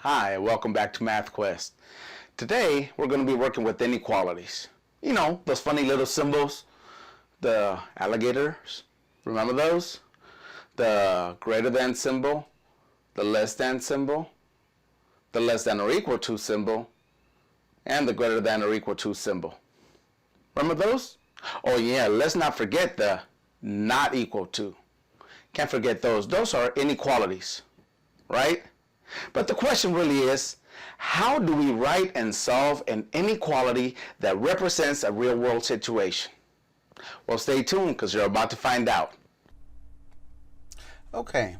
Hi, welcome back to Math Quest. Today we're going to be working with inequalities. You know, those funny little symbols, the alligators, remember those? The greater than symbol, the less than symbol, the less than or equal to symbol, and the greater than or equal to symbol. Remember those? Oh yeah, let's not forget the not equal to. Can't forget those. Those are inequalities, right? But the question really is, how do we write and solve an inequality that represents a real-world situation? Well, stay tuned because you're about to find out. Okay,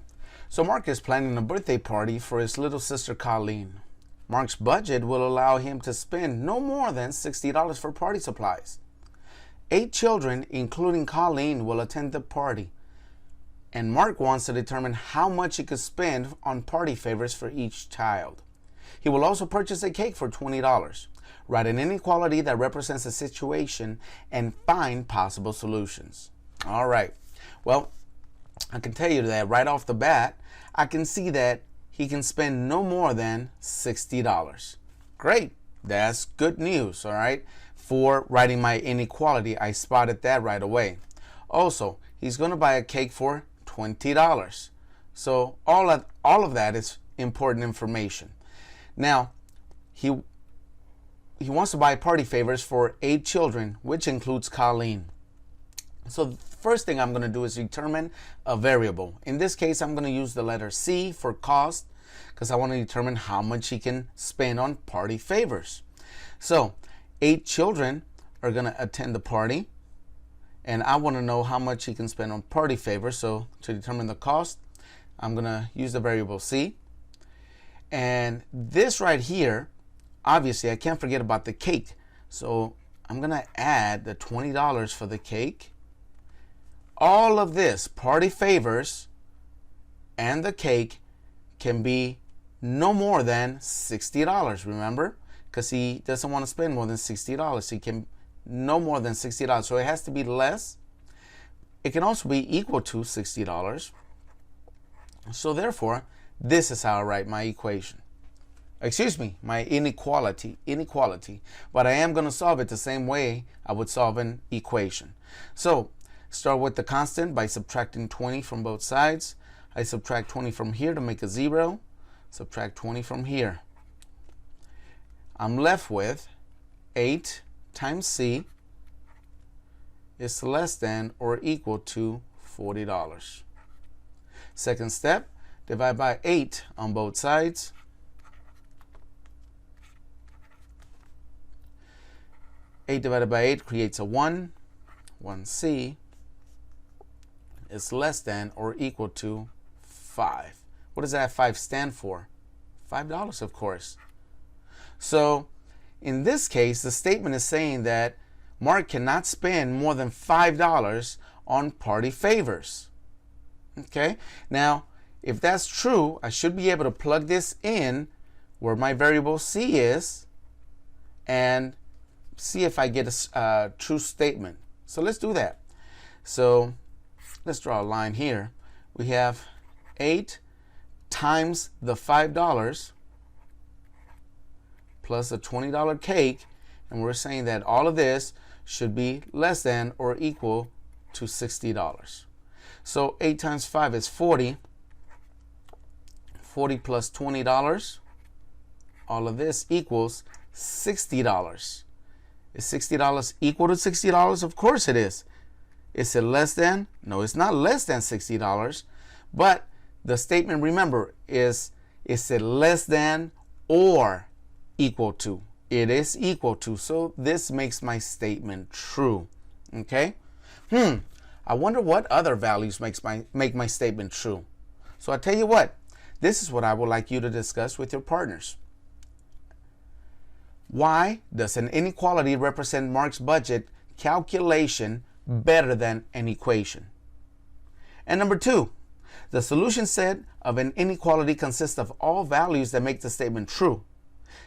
so Mark is planning a birthday party for his little sister Colleen. Mark's budget will allow him to spend no more than $60 for party supplies. 8 children, including Colleen, will attend the party, and Mark wants to determine how much he could spend on party favors for each child. He will also purchase a cake for $20. Write an inequality that represents a situation and find possible solutions. All right. Well, I can tell you that right off the bat, I can see that he can spend no more than $60. Great. That's good news, all right? For writing my inequality, I spotted that right away. Also, he's going to buy a cake for $20. So all of that is important information. Now, he wants to buy party favors for 8 children, which includes Colleen. So the first thing I'm going to do is determine a variable. In this case, I'm going to use the letter C for cost because I want to determine how much he can spend on party favors. So 8 children are going to attend the party, and I want to know how much he can spend on party favors. So to determine the cost, I'm going to use the variable C. And this right here, obviously, I can't forget about the cake. So I'm going to add the $20 for the cake. All of this, party favors and the cake, can be no more than $60, remember? Because he doesn't want to spend more than $60. He can no more than $60. So it has to be less. It can also be equal to $60. So therefore, this is how I write my equation. Excuse me, my inequality. But I am going to solve it the same way I would solve an equation. So start with the constant by subtracting 20 from both sides. I subtract 20 from here to make a 0. Subtract 20 from here. I'm left with 8 times C is less than or equal to $40. Second step, divide by 8 on both sides. Eight divided by 8 creates a 1. 1C is less than or equal to 5. What does that 5 stand for? $5, of course. So in this case, the statement is saying that Mark cannot spend more than $5 on party favors. Okay, now if that's true, I should be able to plug this in where my variable C is and see if I get a true statement. So let's do that. So let's draw a line here. We have 8 times the $5 plus a $20 cake, and we're saying that all of this should be less than or equal to $60. So 8 times 5 is 40. 40 plus $20, all of this equals $60. Is $60 equal to $60? Of course it is. Is it less than? No, it's not less than $60. But the statement, remember, is it less than or equal to? It is equal to. So this makes my statement true. Okay? I wonder what other values make my statement true. So I tell you what, this is what I would like you to discuss with your partners. Why does an inequality represent Mark's budget calculation better than an equation? And number 2, the solution set of an inequality consists of all values that make the statement true.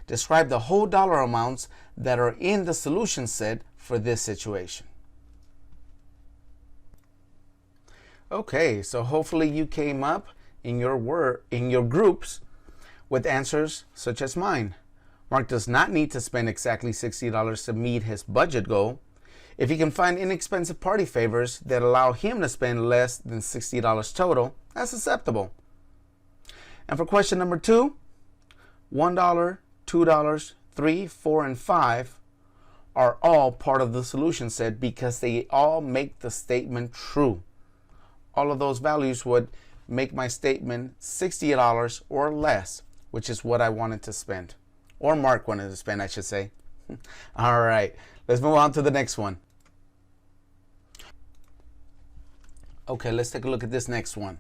Describe the whole dollar amounts that are in the solution set for this situation. Okay, so hopefully you came up in your groups with answers such as mine. Mark does not need to spend exactly $60 to meet his budget goal. If he can find inexpensive party favors that allow him to spend less than $60 total, that's acceptable. And for question number 2, $1, $2, $3, $4, and $5 are all part of the solution set because they all make the statement true. All of those values would make my statement $60 or less, which is what I wanted to spend. Or Mark wanted to spend, I should say. All right, let's move on to the next one. Okay, let's take a look at this next one.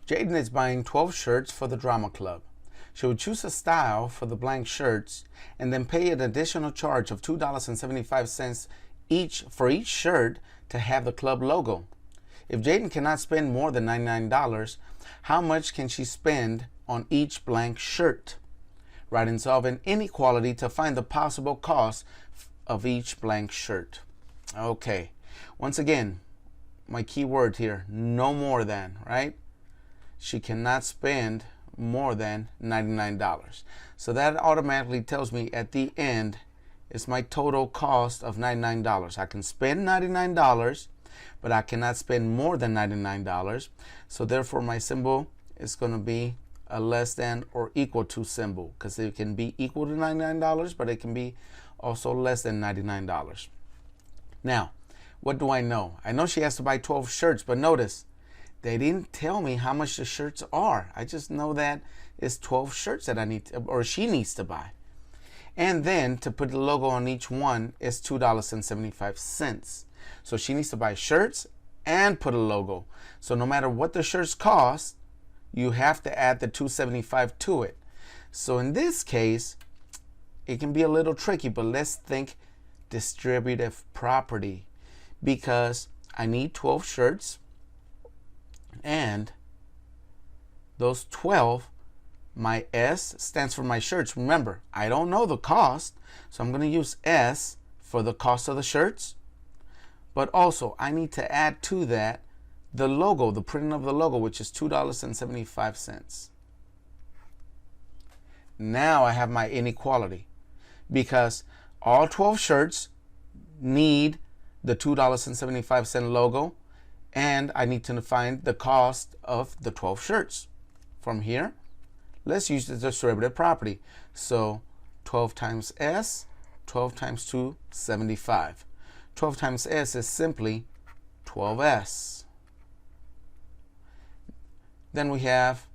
Jaden is buying 12 shirts for the drama club. She would choose a style for the blank shirts and then pay an additional charge of $2.75 each for each shirt to have the club logo. If Jaden cannot spend more than $99, how much can she spend on each blank shirt? Write and solve an inequality to find the possible cost of each blank shirt. Okay, once again, my key word here, no more than, right? She cannot spend more than $99. So that automatically tells me at the end is my total cost of $99. I can spend $99, but I cannot spend more than $99. So therefore my symbol is going to be a less than or equal to symbol, because it can be equal to $99, but it can be also less than $99. Now, what do I know? I know she has to buy 12 shirts, but notice they didn't tell me how much the shirts are. I just know that it's 12 shirts that I need to, or she needs to buy. And then to put the logo on each one is $2.75. So she needs to buy shirts and put a logo. So no matter what the shirts cost, you have to add the $2.75 to it. So in this case, it can be a little tricky, but let's think distributive property, because I need 12 shirts, and those 12, my S stands for my shirts. Remember, I don't know the cost, so I'm going to use S for the cost of the shirts, but also I need to add to that the logo, the printing of the logo, which is $2.75. Now I have my inequality, because all 12 shirts need the $2.75 logo, and I need to find the cost of the 12 shirts. From here, let's use the distributive property. So 12 times S, 12 times 275. 12 times S is simply 12S. Then we have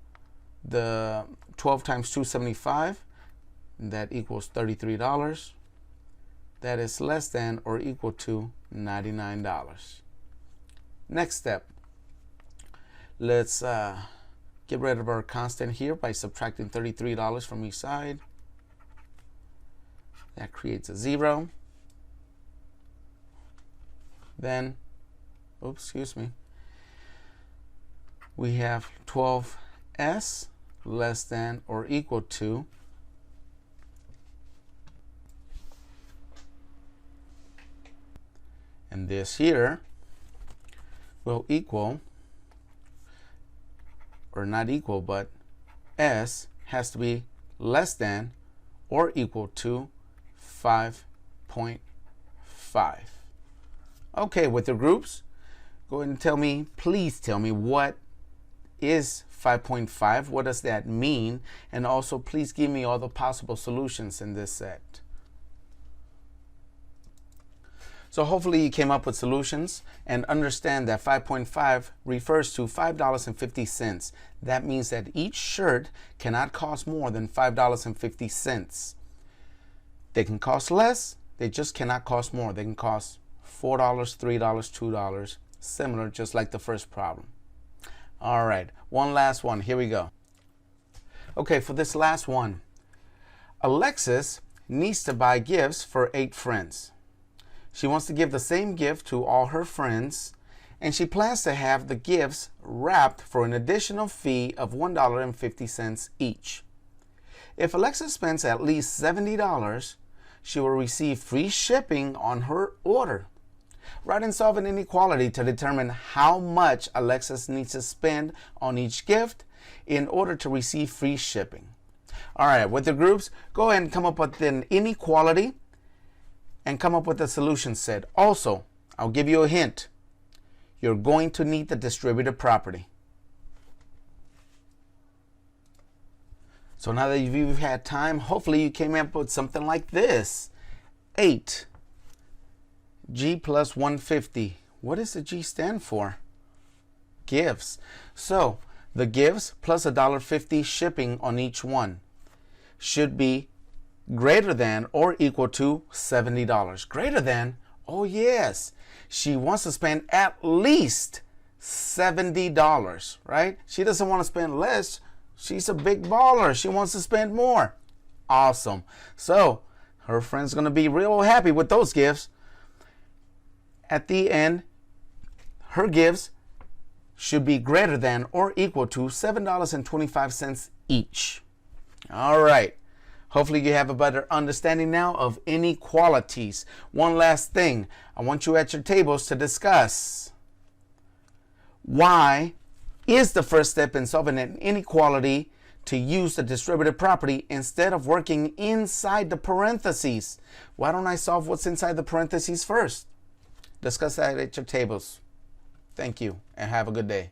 the 12 times 275, that equals $33. That is less than or equal to $99. Next step, let's get rid of our constant here by subtracting $33 from each side. That creates a 0. Then, oops, excuse me, we have 12S less than or equal to and this here will equal, or not equal, but S has to be less than or equal to 5.5. Okay, with your groups, go ahead and tell me, please tell me, what is 5.5? What does that mean? And also, please give me all the possible solutions in this set. So hopefully you came up with solutions and understand that 5.5 refers to $5.50. That means that each shirt cannot cost more than $5.50. They can cost less, they just cannot cost more. They can cost $4, $3, $2, similar, just like the first problem. All right, one last one, here we go. Okay, for this last one, Alexis needs to buy gifts for 8 friends. She wants to give the same gift to all her friends, and she plans to have the gifts wrapped for an additional fee of $1.50 each. If Alexis spends at least $70, she will receive free shipping on her order. Write and solve an inequality to determine how much Alexis needs to spend on each gift in order to receive free shipping. All right, with the groups, go ahead and come up with an inequality and come up with a solution set. Also, I'll give you a hint. You're going to need the distributive property. So now that you've had time, hopefully you came up with something like this. 8 G plus 150. What does the G stand for? Gives. So the gives plus $1.50 shipping on each one should be greater than or equal to $70. Greater than? Oh yes. She wants to spend at least $70, right? She doesn't want to spend less. She's a big baller. She wants to spend more. Awesome. So her friend's going to be real happy with those gifts. At the end, her gifts should be greater than or equal to $7.25 each. All right. Hopefully you have a better understanding now of inequalities. One last thing. I want you at your tables to discuss why is the first step in solving an inequality to use the distributive property instead of working inside the parentheses. Why don't I solve what's inside the parentheses first? Discuss that at your tables. Thank you and have a good day.